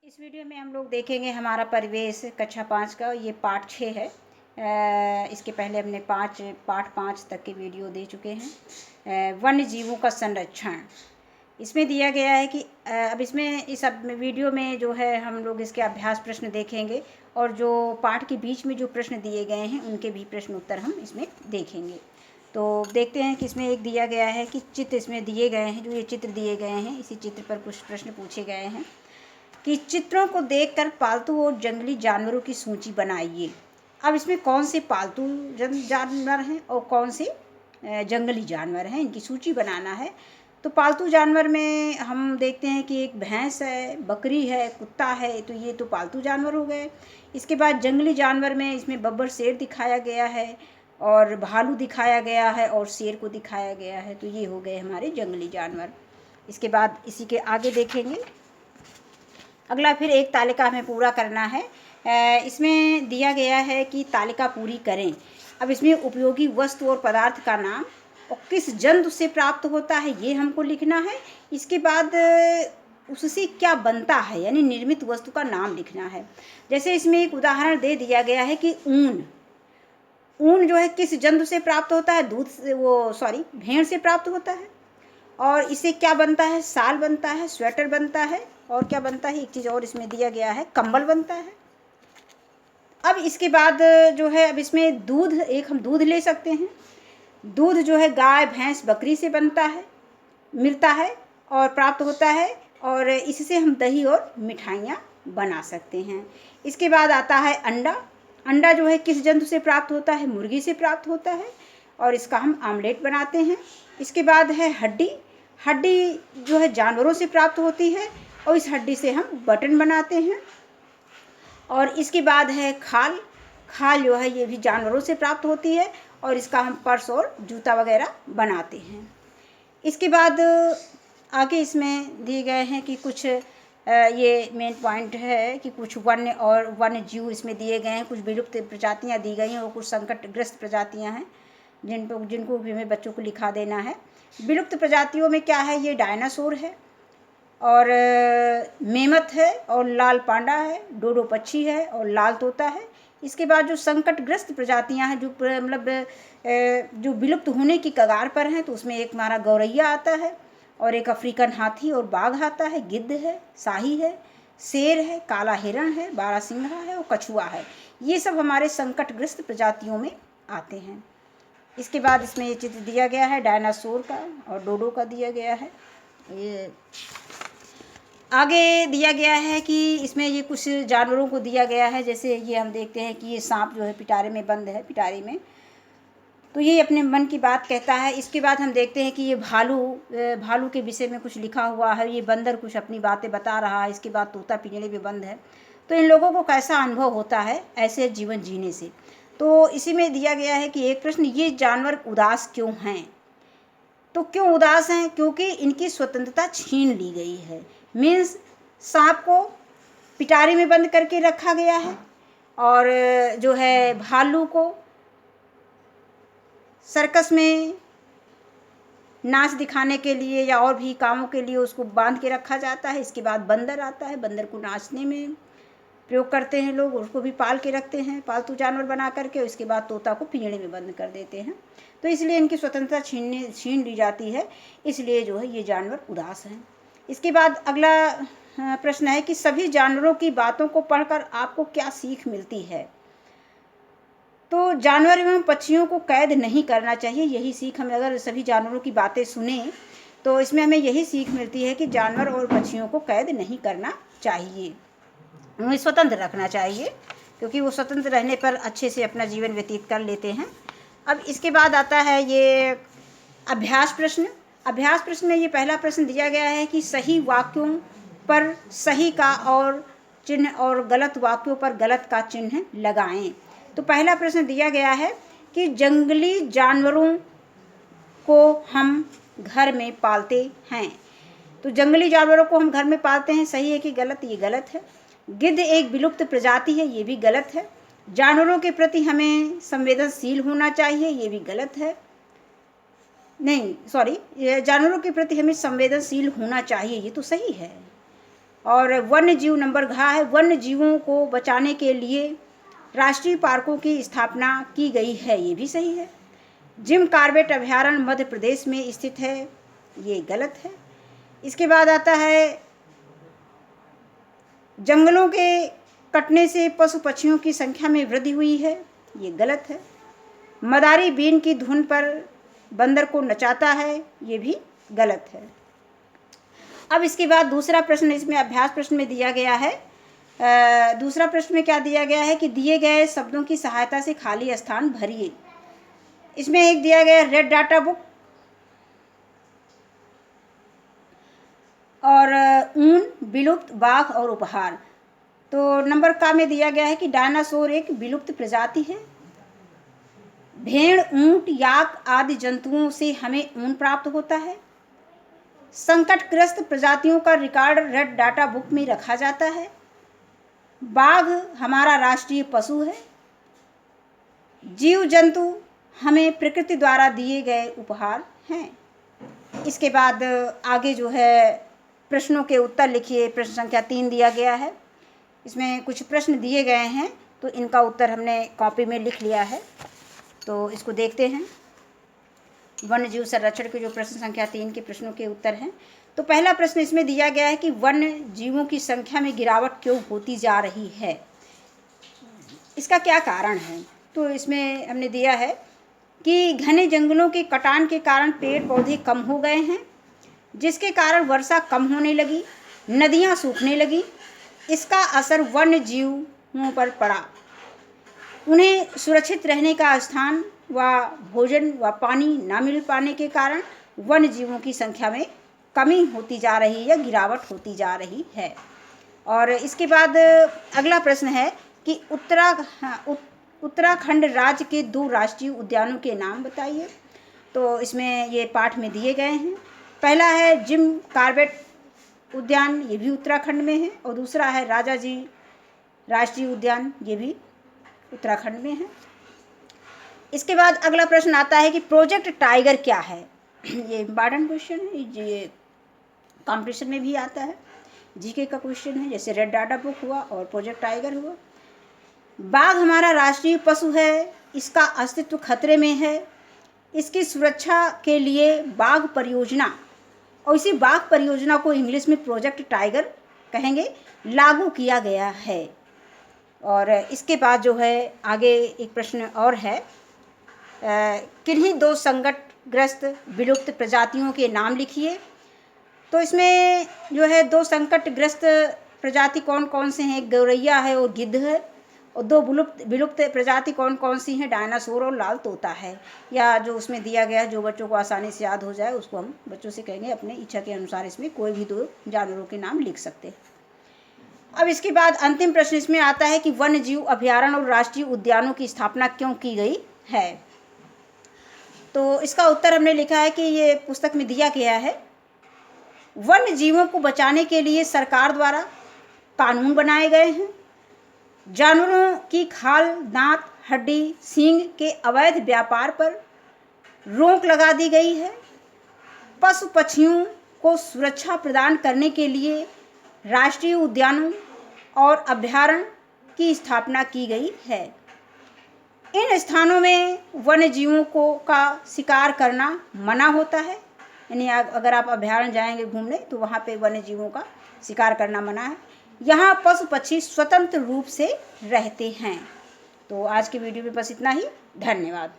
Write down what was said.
इस वीडियो में हम लोग देखेंगे हमारा परिवेश कक्षा 5 का। ये पाठ 6 है। इसके पहले हमने पाठ 5 तक के वीडियो दे चुके हैं। वन्य जीवों का संरक्षण इसमें दिया गया है कि अब इसमें इस वीडियो में जो है हम लोग इसके अभ्यास प्रश्न देखेंगे और जो पाठ के बीच में जो प्रश्न दिए गए हैं उनके भी प्रश्न उत्तर हम इसमें देखेंगे। तो देखते हैं कि इसमें एक दिया गया है कि चित्र इसमें दिए गए हैं। जो ये चित्र दिए गए हैं इसी चित्र पर कुछ प्रश्न पूछे गए हैं कि चित्रों को देखकर पालतू और जंगली जानवरों की सूची बनाइए। अब इसमें कौन से पालतू जानवर हैं और कौन से जंगली जानवर हैं, इनकी सूची बनाना है। तो पालतू जानवर में हम देखते हैं कि एक भैंस है, बकरी है, कुत्ता है, तो ये तो पालतू जानवर हो गए। इसके बाद जंगली जानवर में इसमें बब्बर शेर दिखाया गया है और भालू दिखाया गया है और शेर को दिखाया गया है, तो ये हो गए हमारे जंगली जानवर। इसके बाद इसी के आगे देखेंगे। अगला फिर एक तालिका हमें पूरा करना है। इसमें दिया गया है कि तालिका पूरी करें। अब इसमें उपयोगी वस्तु और पदार्थ का नाम और किस जंतु से प्राप्त होता है ये हमको लिखना है। इसके बाद उससे क्या बनता है यानी निर्मित वस्तु का नाम लिखना है। जैसे इसमें एक उदाहरण दे दिया गया है कि ऊन जो है किस जंतु से प्राप्त होता है, भेड़ से प्राप्त होता है। और इससे क्या बनता है, शाल बनता है, स्वेटर बनता है और क्या बनता है, एक चीज़ और इसमें दिया गया है, कंबल बनता है। अब इसके बाद जो है अब इसमें दूध, एक हम दूध ले सकते हैं। दूध जो है गाय, भैंस, बकरी से बनता है, मिलता है और प्राप्त होता है और इससे हम दही और मिठाइयाँ बना सकते हैं। इसके बाद आता है अंडा। अंडा जो है किस जंतु से प्राप्त होता है, मुर्गी से प्राप्त होता है और इसका हम आमलेट बनाते हैं। इसके बाद है हड्डी। हड्डी जो है जानवरों से प्राप्त होती है और इस हड्डी से हम बटन बनाते हैं। और इसके बाद है खाल। खाल जो है ये भी जानवरों से प्राप्त होती है और इसका हम पर्स और जूता वगैरह बनाते हैं। इसके बाद आगे इसमें दिए गए हैं कि कुछ ये मेन पॉइंट है कि कुछ वन्य और वन्य जीव इसमें दिए गए हैं। कुछ विलुप्त प्रजातियां दी गई हैं और कुछ संकटग्रस्त प्रजातियां हैं जिनको भी हमें बच्चों को लिखा देना है। विलुप्त प्रजातियों में क्या है, ये डायनासोर है और मेमथ है और लाल पांडा है, डोडो पक्षी है और लाल तोता है। इसके बाद जो संकटग्रस्त प्रजातियां हैं जो मतलब जो विलुप्त होने की कगार पर हैं, तो उसमें एक हमारा गौरैया आता है और एक अफ्रीकन हाथी और बाघ आता है, गिद्ध है, शाही है, शेर है, काला हिरण है, बारहसिंघा है और कछुआ है। ये सब हमारे संकटग्रस्त प्रजातियों में आते हैं। इसके बाद इसमें ये चित्र दिया गया है डायनासोर का और डोडो का दिया गया है। ये आगे दिया गया है कि इसमें ये कुछ जानवरों को दिया गया है। जैसे ये हम देखते हैं कि ये सांप जो है पिटारे में बंद है, पिटारे में, तो ये अपने मन की बात कहता है। इसके बाद हम देखते हैं कि ये भालू के विषय में कुछ लिखा हुआ है। ये बंदर कुछ अपनी बातें बता रहा है। इसके बाद तोता पिंजरे में बंद है। तो इन लोगों को कैसा अनुभव होता है ऐसे जीवन जीने से। तो इसी में दिया गया है कि एक प्रश्न, ये जानवर उदास क्यों हैं। तो क्यों उदास हैं, क्योंकि इनकी स्वतंत्रता छीन ली गई है। मीन्स सांप को पिटारे में बंद करके रखा गया है और जो है भालू को सर्कस में नाच दिखाने के लिए या और भी कामों के लिए उसको बांध के रखा जाता है। इसके बाद बंदर आता है, बंदर को नाचने में प्रयोग करते हैं लोग, उसको भी पाल के रखते हैं पालतू जानवर बना करके। इसके बाद तोता को पिंजड़े में बंद कर देते हैं। तो इसलिए इनकी स्वतंत्रता छीन ली जाती है, इसलिए जो है ये जानवर उदास हैं। इसके बाद अगला प्रश्न है कि सभी जानवरों की बातों को पढ़कर आपको क्या सीख मिलती है। तो जानवर एवं पक्षियों को कैद नहीं करना चाहिए, यही सीख हमें, अगर सभी जानवरों की बातें सुने तो इसमें हमें यही सीख मिलती है कि जानवर और पक्षियों को कैद नहीं करना चाहिए, उन्हें स्वतंत्र रखना चाहिए, क्योंकि वो स्वतंत्र रहने पर अच्छे से अपना जीवन व्यतीत कर लेते हैं। अब इसके बाद आता है ये अभ्यास प्रश्न। अभ्यास प्रश्न में ये पहला प्रश्न दिया गया है कि सही वाक्यों पर सही का और चिन्ह और गलत वाक्यों पर गलत का चिन्ह लगाएं। तो पहला प्रश्न दिया गया है कि जंगली जानवरों को हम घर में पालते हैं। तो जंगली जानवरों को हम घर में पालते हैं, सही है कि गलत, ये गलत है। गिद्ध एक विलुप्त प्रजाति है, ये भी गलत है। जानवरों के प्रति हमें संवेदनशील होना चाहिए, ये भी गलत है। नहीं, जानवरों के प्रति हमें संवेदनशील होना चाहिए, ये तो सही है। और वन्य जीव नंबर घ है, वन्य जीवों को बचाने के लिए राष्ट्रीय पार्कों की स्थापना की गई है, ये भी सही है। जिम कॉर्बेट अभयारण्य मध्य प्रदेश में स्थित है, ये गलत है। इसके बाद आता है जंगलों के कटने से पशु पक्षियों की संख्या में वृद्धि हुई है, ये गलत है। मदारी बीन की धुन पर बंदर को नचाता है, ये भी गलत है। अब इसके बाद दूसरा प्रश्न इसमें अभ्यास प्रश्न में दिया गया है। दूसरा प्रश्न में क्या दिया गया है कि दिए गए शब्दों की सहायता से खाली स्थान भरिए। इसमें एक दिया गया रेड डाटा बुक और ऊन, विलुप्त, बाघ और उपहार। तो नंबर का में दिया गया है कि डायनासोर एक विलुप्त प्रजाति है। भेड़, ऊंट, याक आदि जंतुओं से हमें ऊन प्राप्त होता है। संकटग्रस्त प्रजातियों का रिकॉर्ड रेड डाटा बुक में रखा जाता है। बाघ हमारा राष्ट्रीय पशु है। जीव जंतु हमें प्रकृति द्वारा दिए गए उपहार हैं। इसके बाद आगे जो है प्रश्नों के उत्तर लिखिए। प्रश्न संख्या 3 दिया गया है। इसमें कुछ प्रश्न दिए गए हैं तो इनका उत्तर हमने कॉपी में लिख लिया है, तो इसको देखते हैं। वन्य जीव संरक्षण के जो प्रश्न संख्या 3 के प्रश्नों के उत्तर हैं। तो पहला प्रश्न इसमें दिया गया है कि वन्य जीवों की संख्या में गिरावट क्यों होती जा रही है, इसका क्या कारण है। तो इसमें हमने दिया है कि घने जंगलों के कटान के कारण पेड़ पौधे कम हो गए हैं, जिसके कारण वर्षा कम होने लगी, नदियाँ सूखने लगी। इसका असर वन्य जीवों पर पड़ा। उन्हें सुरक्षित रहने का स्थान व भोजन व पानी न मिल पाने के कारण वन्य जीवों की संख्या में कमी होती जा रही है, गिरावट होती जा रही है। और इसके बाद अगला प्रश्न है कि उत्तराखंड राज्य के 2 राष्ट्रीय उद्यानों के नाम बताइए। तो इसमें ये पाठ में दिए गए हैं। पहला है जिम कॉर्बेट उद्यान, ये भी उत्तराखंड में है। और दूसरा है राजाजी राष्ट्रीय उद्यान, ये भी उत्तराखंड में है। इसके बाद अगला प्रश्न आता है कि प्रोजेक्ट टाइगर क्या है। ये इम्पॉर्टेंट क्वेश्चन है, ये कॉम्पिटिशन में भी आता है, जीके का क्वेश्चन है, जैसे रेड डाटा बुक हुआ और प्रोजेक्ट टाइगर हुआ। बाघ हमारा राष्ट्रीय पशु है, इसका अस्तित्व खतरे में है। इसकी सुरक्षा के लिए बाघ परियोजना, और इसी बाघ परियोजना को इंग्लिश में प्रोजेक्ट टाइगर कहेंगे, लागू किया गया है। और इसके बाद जो है आगे एक प्रश्न और है, किन्हीं 2 संकटग्रस्त विलुप्त प्रजातियों के नाम लिखिए। तो इसमें जो है 2 संकटग्रस्त प्रजाति कौन कौन से हैं, एक गौरैया है और गिद्ध है। और 2 विलुप्त प्रजाति कौन कौन सी हैं, डायनासोर और लाल तोता है। या जो उसमें दिया गया है, जो बच्चों को आसानी से याद हो जाए, उसको हम बच्चों से कहेंगे अपने इच्छा के अनुसार इसमें कोई भी 2 जानवरों के नाम लिख सकते हैं। अब इसके बाद अंतिम प्रश्न इसमें आता है कि वन्य जीव अभयारण्य और राष्ट्रीय उद्यानों की स्थापना क्यों की गई है। तो इसका उत्तर हमने लिखा है कि ये पुस्तक में दिया गया है, वन्य जीवों को बचाने के लिए सरकार द्वारा कानून बनाए गए हैं। जानवरों की खाल, दांत, हड्डी, सींग के अवैध व्यापार पर रोक लगा दी गई है। पशु पक्षियों को सुरक्षा प्रदान करने के लिए राष्ट्रीय उद्यानों और अभयारण्य की स्थापना की गई है। इन स्थानों में वन्य जीवों का शिकार करना मना होता है, यानी अगर आप अभयारण्य जाएंगे घूमने तो वहाँ पे वन्य जीवों का शिकार करना मना है। यहाँ पशु पक्षी स्वतंत्र रूप से रहते हैं। तो आज की वीडियो में बस इतना ही। धन्यवाद।